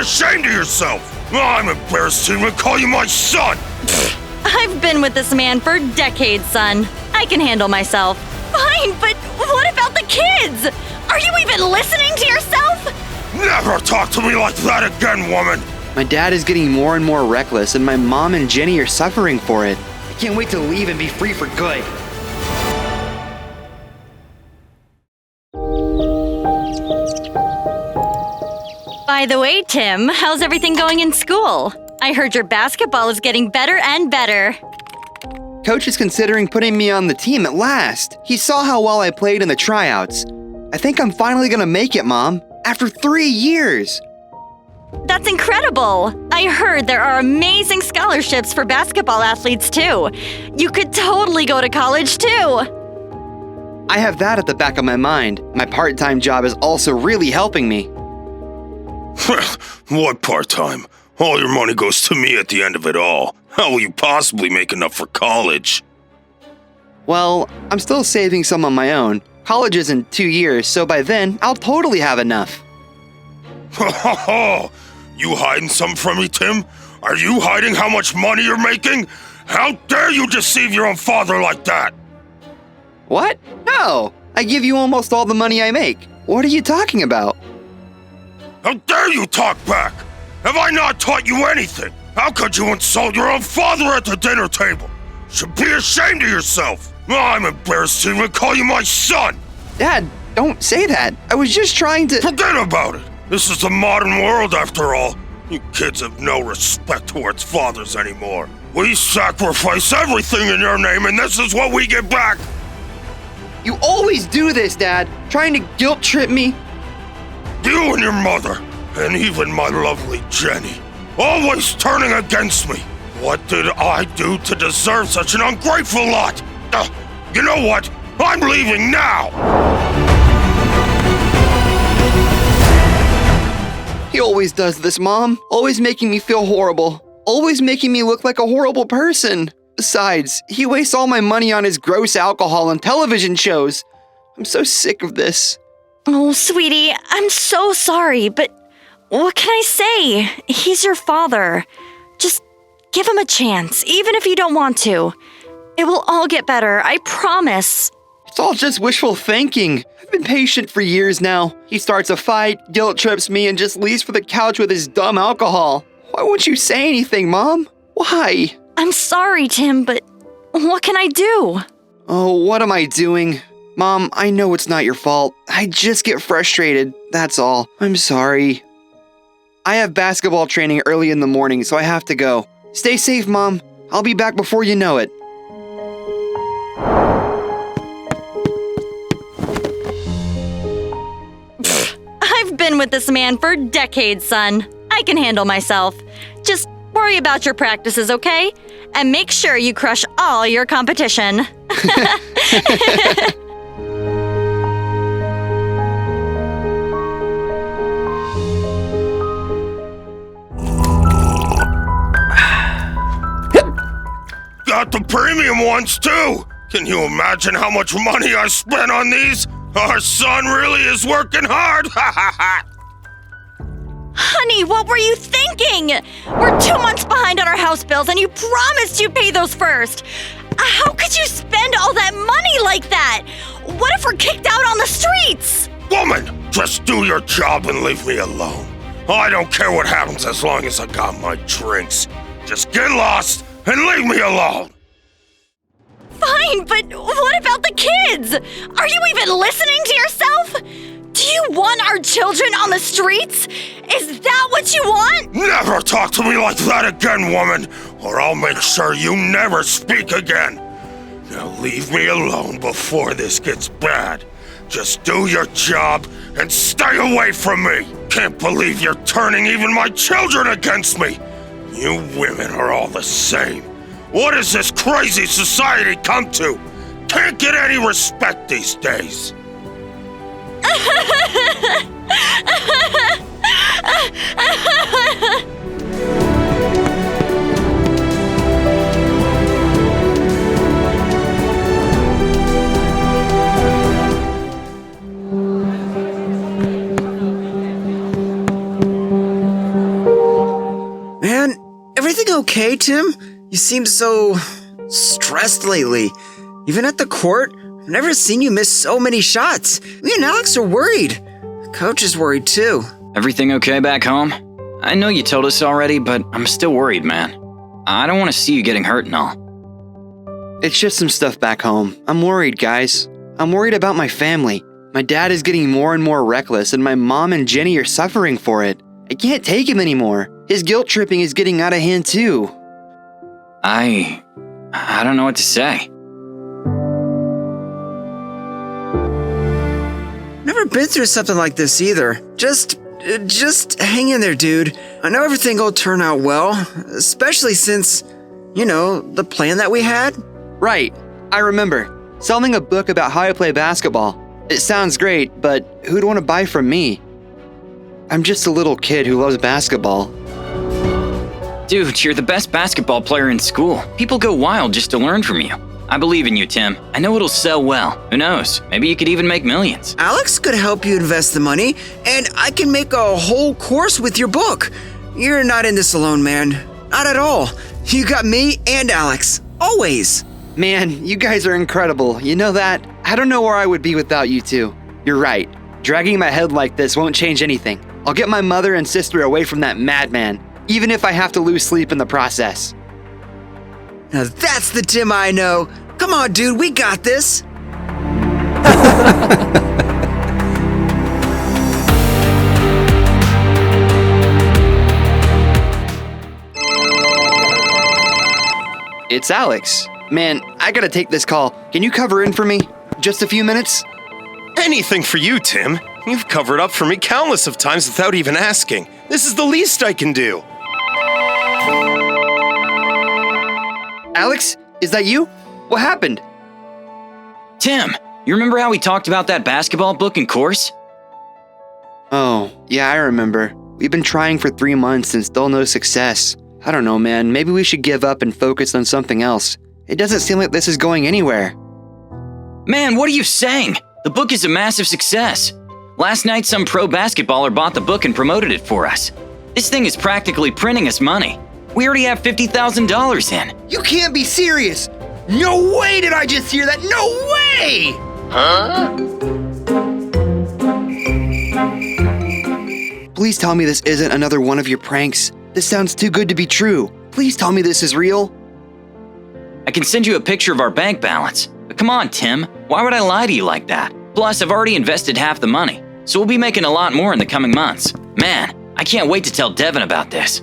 ashamed of yourself! I'm embarrassed to even call you my son! I've been with this man for decades, son. I can handle myself. Fine, but what about the kids? Are you even listening to yourself? Never talk to me like that again, woman! My dad is getting more and more reckless, and my mom and Jenny are suffering for it. I can't wait to leave and be free for good. By the way, Tim, how's everything going in school? I heard your basketball is getting better and better. Coach is considering putting me on the team at last. He saw how well I played in the tryouts. I think I'm finally gonna make it, Mom. After 3 years. That's incredible! I heard there are amazing scholarships for basketball athletes too. You could totally go to college too. I have that at the back of my mind. My part-time job is also really helping me. What part-time? All your money goes to me at the end of it all. How will you possibly make enough for college? Well, I'm still saving some on my own. College is in 2 years, so by then, I'll totally have enough. You hiding some from me, Tim? Are you hiding how much money you're making? How dare you deceive your own father like that? What? No! I give you almost all the money I make. What are you talking about? How dare you talk back? Have I not taught you anything? How could you insult your own father at the dinner table? You should be ashamed of yourself. I'm embarrassed to even call you my son. Dad, don't say that. I was just trying to— Forget about it. This is the modern world after all. You kids have no respect towards fathers anymore. We sacrifice everything in your name, and this is what we get back. You always do this, Dad. Trying to guilt trip me. You and your mother, and even my lovely Jenny, always turning against me. What did I do to deserve such an ungrateful lot? You know what? I'm leaving now! He always does this, Mom. Always making me feel horrible. Always making me look like a horrible person. Besides, he wastes all my money on his gross alcohol and television shows. I'm so sick of this. Oh, sweetie, I'm so sorry, but what can I say? He's your father. Just give him a chance, even if you don't want to. It will all get better, I promise. It's all just wishful thinking. I've been patient for years now. He starts a fight, guilt trips me, and just leaves for the couch with his dumb alcohol. Why won't you say anything, Mom? Why? I'm sorry, Tim, but what can I do? Oh, what am I doing? Mom, I know it's not your fault. I just get frustrated, that's all. I'm sorry. I have basketball training early in the morning, so I have to go. Stay safe, Mom. I'll be back before you know it. I've been with this man for decades, son. I can handle myself. Just worry about your practices, okay? And make sure you crush all your competition. Got the premium ones too! Can you imagine how much money I spent on these? Our son really is working hard! Ha ha ha! Honey, what were you thinking? We're 2 months behind on our house bills and you promised you'd pay those first. How could you spend all that money like that? What if we're kicked out on the streets? Woman, just do your job and leave me alone. I don't care what happens as long as I got my drinks. Just get lost and leave me alone. Fine, but what about the kids? Are you even listening to yourself? Do you want our children on the streets? Is that what you want? Never talk to me like that again, woman, or I'll make sure you never speak again. Now leave me alone before this gets bad. Just do your job and stay away from me. Can't believe you're turning even my children against me. You women are all the same. What has this crazy society come to? Can't get any respect these days. everything okay, Tim? You seem so stressed lately. Even at the court, I've never seen you miss so many shots. Me and Alex are worried. The coach is worried too. Everything okay back home? I know you told us already, but I'm still worried, man. I don't want to see you getting hurt and all. It's just some stuff back home. I'm worried, guys. I'm worried about my family. My dad is getting more and more reckless, and my mom and Jenny are suffering for it. I can't take him anymore. His guilt tripping is getting out of hand too. I don't know what to say. Never been through something like this either. Just hang in there, dude. I know everything will turn out well, especially since, the plan that we had. Right. I remember. Selling a book about how I play basketball. It sounds great, but who'd want to buy from me? I'm just a little kid who loves basketball. Dude, you're the best basketball player in school. People go wild just to learn from you. I believe in you, Tim. I know it'll sell well. Who knows? Maybe you could even make millions. Alex could help you invest the money, and I can make a whole course with your book. You're not in this alone, man. Not at all. You got me and Alex. Always. Man, you guys are incredible. You know that? I don't know where I would be without you two. You're right. Dragging my head like this won't change anything. I'll get my mother and sister away from that madman, even if I have to lose sleep in the process. Now that's the Tim I know. Come on, dude, we got this. It's Alex. Man, I gotta take this call. Can you cover in for me? Just a few minutes? Anything for you, Tim. You've covered up for me countless of times without even asking. This is the least I can do. Alex, is that you? What happened? Tim, you remember how we talked about that basketball book and course? Oh, yeah, I remember. We've been trying for 3 months and still no success. I don't know, man. Maybe we should give up and focus on something else. It doesn't seem like this is going anywhere. Man, what are you saying? The book is a massive success. Last night, some pro basketballer bought the book and promoted it for us. This thing is practically printing us money. We already have $50,000 in. You can't be serious! No way did I just hear that! No way! Huh? Please tell me this isn't another one of your pranks. This sounds too good to be true. Please tell me this is real. I can send you a picture of our bank balance. But come on, Tim. Why would I lie to you like that? Plus, I've already invested half the money, so we'll be making a lot more in the coming months. Man, I can't wait to tell Devin about this.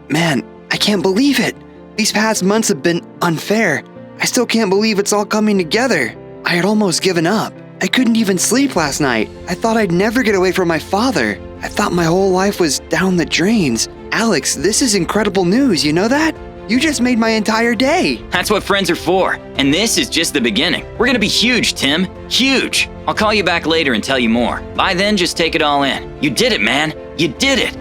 Man, I can't believe it. These past months have been unfair. I still can't believe it's all coming together. I had almost given up. I couldn't even sleep last night. I thought I'd never get away from my father. I thought my whole life was down the drains. Alex, this is incredible news, you know that? You just made my entire day. That's what friends are for. And this is just the beginning. We're gonna be huge, Tim. Huge. I'll call you back later and tell you more. By then, just take it all in. You did it, man. You did it.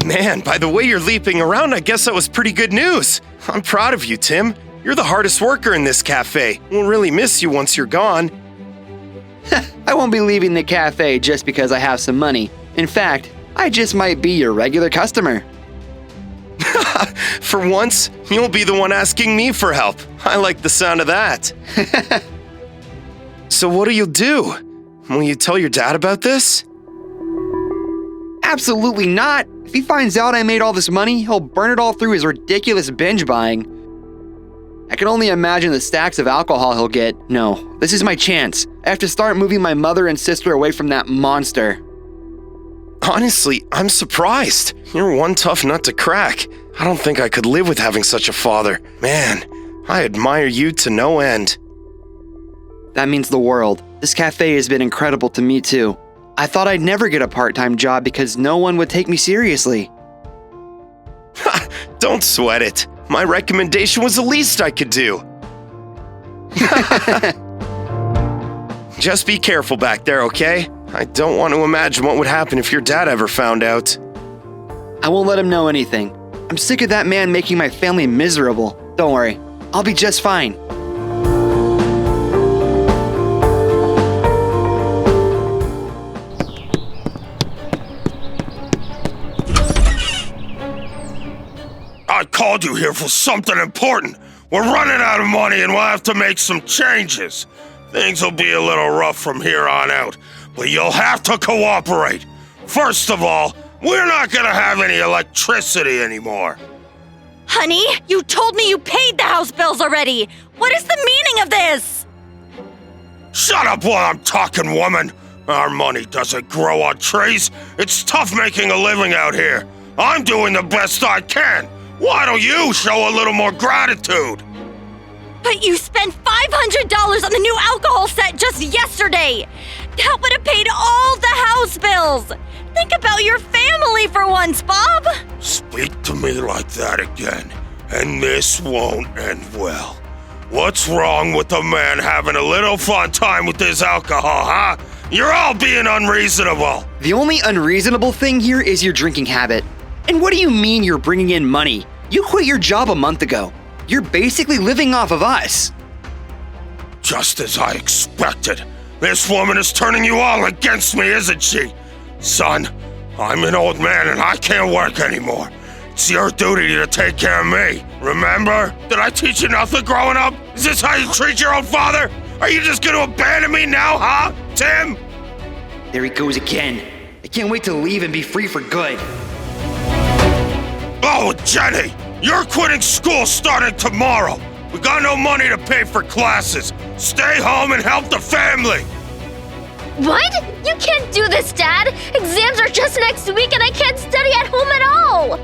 Man, by the way you're leaping around, I guess that was pretty good news. I'm proud of you, Tim. You're the hardest worker in this cafe. We'll really miss you once you're gone. I won't be leaving the cafe just because I have some money. In fact, I just might be your regular customer. For once, you'll be the one asking me for help. I like the sound of that. So what do you do? Will you tell your dad about this? Absolutely not. If he finds out I made all this money, he'll burn it all through his ridiculous binge buying. I can only imagine the stacks of alcohol he'll get. No, this is my chance. I have to start moving my mother and sister away from that monster. Honestly, I'm surprised. You're one tough nut to crack. I don't think I could live with having such a father. Man, I admire you to no end. That means the world. This cafe has been incredible to me too. I thought I'd never get a part-time job because no one would take me seriously. Don't sweat it. My recommendation was the least I could do. Just be careful back there, okay? I don't want to imagine what would happen if your dad ever found out. I won't let him know anything. I'm sick of that man making my family miserable. Don't worry, I'll be just fine. called you here for something important. We're running out of money and we'll have to make some changes. Things will be a little rough from here on out, but you'll have to cooperate. First of all, we're not gonna have any electricity anymore. Honey, you told me you paid the house bills already. What is the meaning of this? Shut up while I'm talking, woman. Our money doesn't grow on trees. It's tough making a living out here. I'm doing the best I can. Why don't you show a little more gratitude? But you spent $500 on the new alcohol set just yesterday. That would have paid all the house bills. Think about your family for once, Bob. Speak to me like that again, and this won't end well. What's wrong with a man having a little fun time with his alcohol, huh? You're all being unreasonable. The only unreasonable thing here is your drinking habit. And what do you mean you're bringing in money? You quit your job a month ago. You're basically living off of us. Just as I expected. This woman is turning you all against me, isn't she? Son, I'm an old man and I can't work anymore. It's your duty to take care of me. Remember? Did I teach you nothing growing up? Is this how you treat your own father? Are you just gonna abandon me now, huh, Tim? There he goes again. I can't wait to leave and be free for good. Oh, Jenny, you're quitting school starting tomorrow. We got no money to pay for classes. Stay home and help the family. What? You can't do this, Dad! Exams are just next week and I can't study at home at all!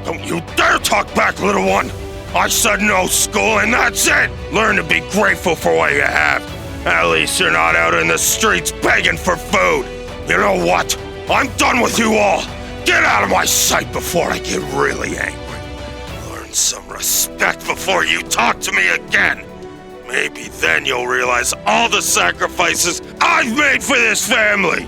Don't you dare talk back, little one. I said no school and that's it. Learn to be grateful for what you have. At least you're not out in the streets begging for food. You know what? I'm done with you all. Get out of my sight before I get really angry. Learn some respect before you talk to me again. Maybe then you'll realize all the sacrifices I've made for this family.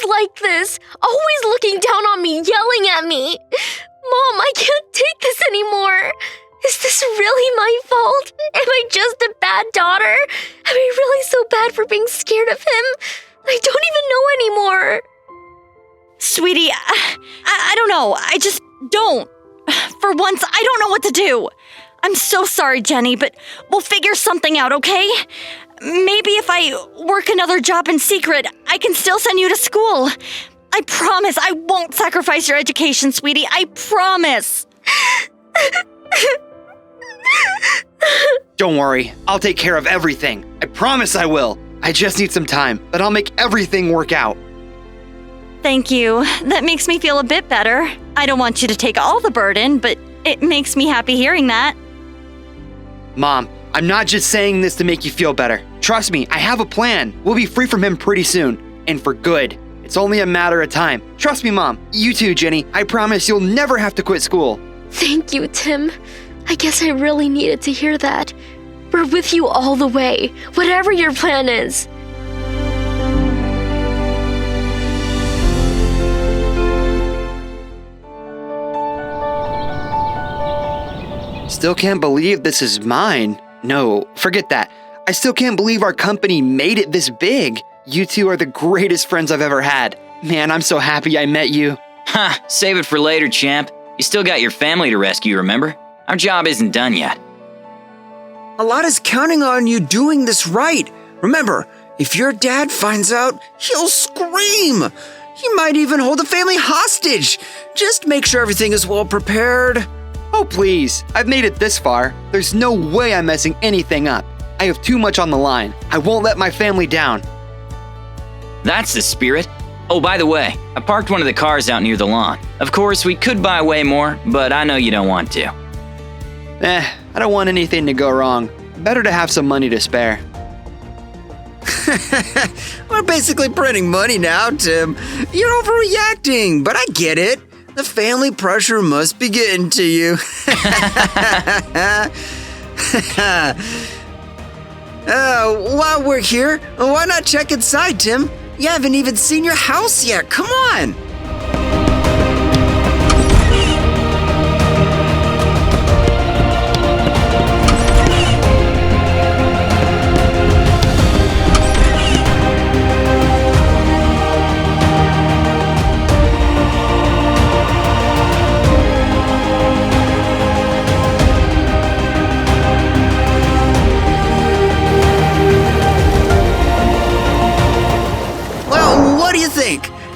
Like this, always looking down on me, yelling at me. Mom, I can't take this anymore. Is this really my fault? Am I just a bad daughter? Am I really so bad for being scared of him? I don't even know anymore. Sweetie, I don't know. I just don't. For once, I don't know what to do. I'm so sorry, Jenny, but we'll figure something out, okay? Maybe if I work another job in secret, I can still send you to school. I promise I won't sacrifice your education, sweetie. I promise. Don't worry, I'll take care of everything. I promise I will. I just need some time, but I'll make everything work out. Thank you. That makes me feel a bit better. I don't want you to take all the burden, but it makes me happy hearing that. Mom, I'm not just saying this to make you feel better. Trust me, I have a plan. We'll be free from him pretty soon. And for good. It's only a matter of time. Trust me, Mom. You too, Jenny. I promise you'll never have to quit school. Thank you, Tim. I guess I really needed to hear that. We're with you all the way, whatever your plan is. Still can't believe this is mine. No, forget that. I still can't believe our company made it this big. You two are the greatest friends I've ever had. Man, I'm so happy I met you. Ha! Save it for later, champ. You still got your family to rescue, remember? Our job isn't done yet. A lot is counting on you doing this right. Remember, if your dad finds out, he'll scream. He might even hold the family hostage. Just make sure everything is well prepared. Oh, please. I've made it this far. There's no way I'm messing anything up. I have too much on the line. I won't let my family down. That's the spirit. Oh, by the way, I parked one of the cars out near the lawn. Of course, we could buy way more, but I know you don't want to. I don't want anything to go wrong. Better to have some money to spare. We're basically printing money now, Tim. You're overreacting, but I get it. The family pressure must be getting to you. While we're here, why not check inside, Tim? You haven't even seen your house yet. Come on.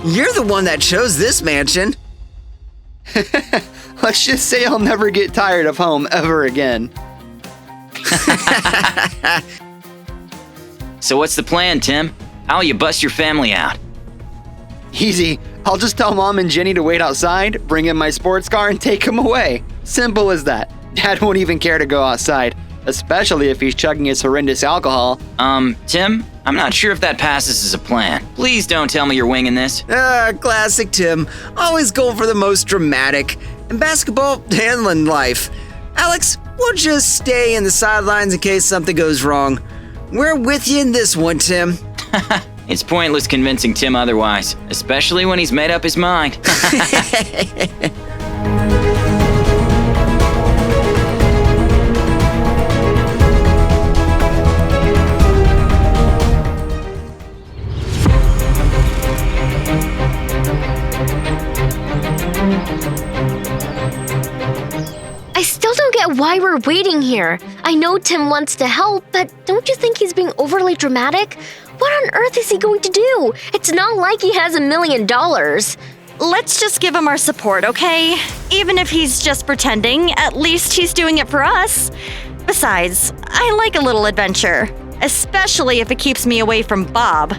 You're the one that chose this mansion. Let's just say I'll never get tired of home ever again. So what's the plan, Tim? How'll you bust your family out? Easy. I'll just tell Mom and Jenny to wait outside, bring in my sports car, and take him away. Simple as that. Dad won't even care to go outside, especially if he's chugging his horrendous alcohol. Tim, I'm not sure if that passes as a plan. Please don't tell me you're winging this. Classic Tim. Always going for the most dramatic. In basketball and in life. Alex, we'll just stay in the sidelines in case something goes wrong. We're with you in this one, Tim. It's pointless convincing Tim otherwise, especially when he's made up his mind. I still don't get why we're waiting here. I know Tim wants to help, but don't you think he's being overly dramatic? What on earth is he going to do? It's not like he has $1 million. Let's just give him our support, okay? Even if he's just pretending, at least he's doing it for us. Besides, I like a little adventure, especially if it keeps me away from Bob.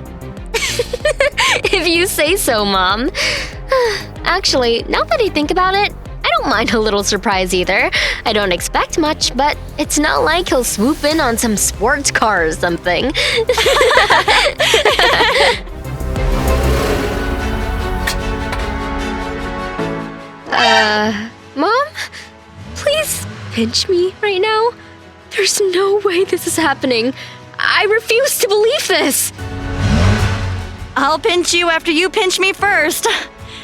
If you say so, Mom. Actually, now that I think about it, I don't mind a little surprise either. I don't expect much, but it's not like he'll swoop in on some sports car or something. Mom? Please pinch me right now? There's no way this is happening. I refuse to believe this. I'll pinch you after you pinch me first.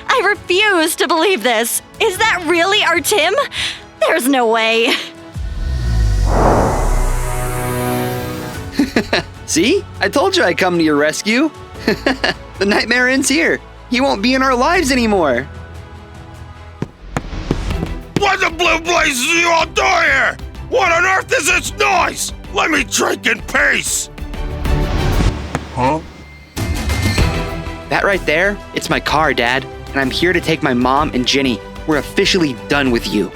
I refuse to believe this. Is that really our Tim? There's no way. See? I told you I'd come to your rescue. The nightmare ends here. He won't be in our lives anymore. What the blue blazes are you all doing here? What on earth is this noise? Let me drink in peace. Huh? That right there, it's my car, Dad. And I'm here to take my mom and Jenny. We're officially done with you.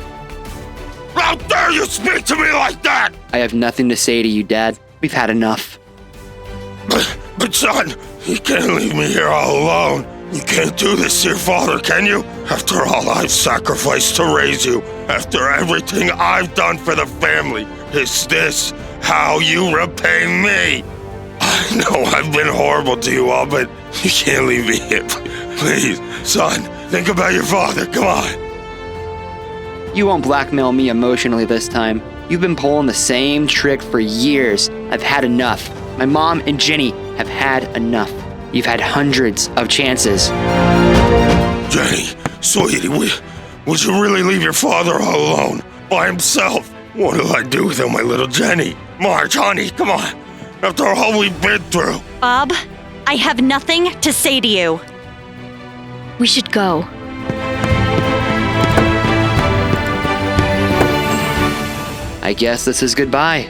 How dare you speak to me like that? I have nothing to say to you, Dad. We've had enough. But son, you can't leave me here all alone. You can't do this to your father, can you? After all I've sacrificed to raise you, after everything I've done for the family, is this how you repay me? I know I've been horrible to you all, but you can't leave me here. Please, son, think about your father. Come on. You won't blackmail me emotionally this time. You've been pulling the same trick for years. I've had enough. My mom and Jenny have had enough. You've had hundreds of chances. Jenny, sweetie, would you really leave your father all alone, by himself? What'll I do without my little Jenny? Marge, honey, come on. After all we've been through. Bob, I have nothing to say to you. We should go. I guess this is goodbye.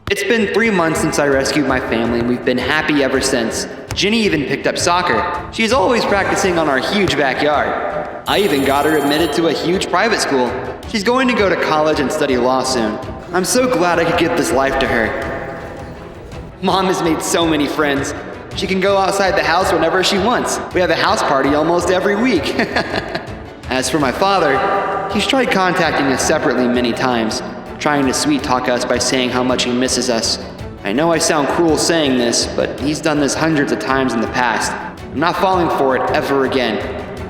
It's been 3 months since I rescued my family, and we've been happy ever since. Jenny even picked up soccer. She's always practicing on our huge backyard. I even got her admitted to a huge private school. She's going to go to college and study law soon. I'm so glad I could give this life to her. Mom has made so many friends. She can go outside the house whenever she wants. We have a house party almost every week. As for my father, he's tried contacting us separately many times, trying to sweet-talk us by saying how much he misses us. I know I sound cruel saying this, but he's done this hundreds of times in the past. I'm not falling for it ever again.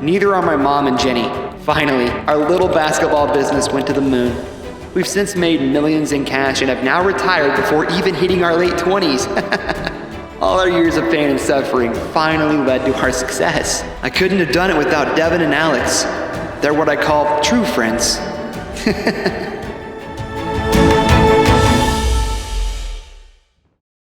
Neither are my mom and Jenny. Finally, our little basketball business went to the moon. We've since made millions in cash and have now retired before even hitting our late 20s. All our years of pain and suffering finally led to our success. I couldn't have done it without Devin and Alex. They're what I call true friends.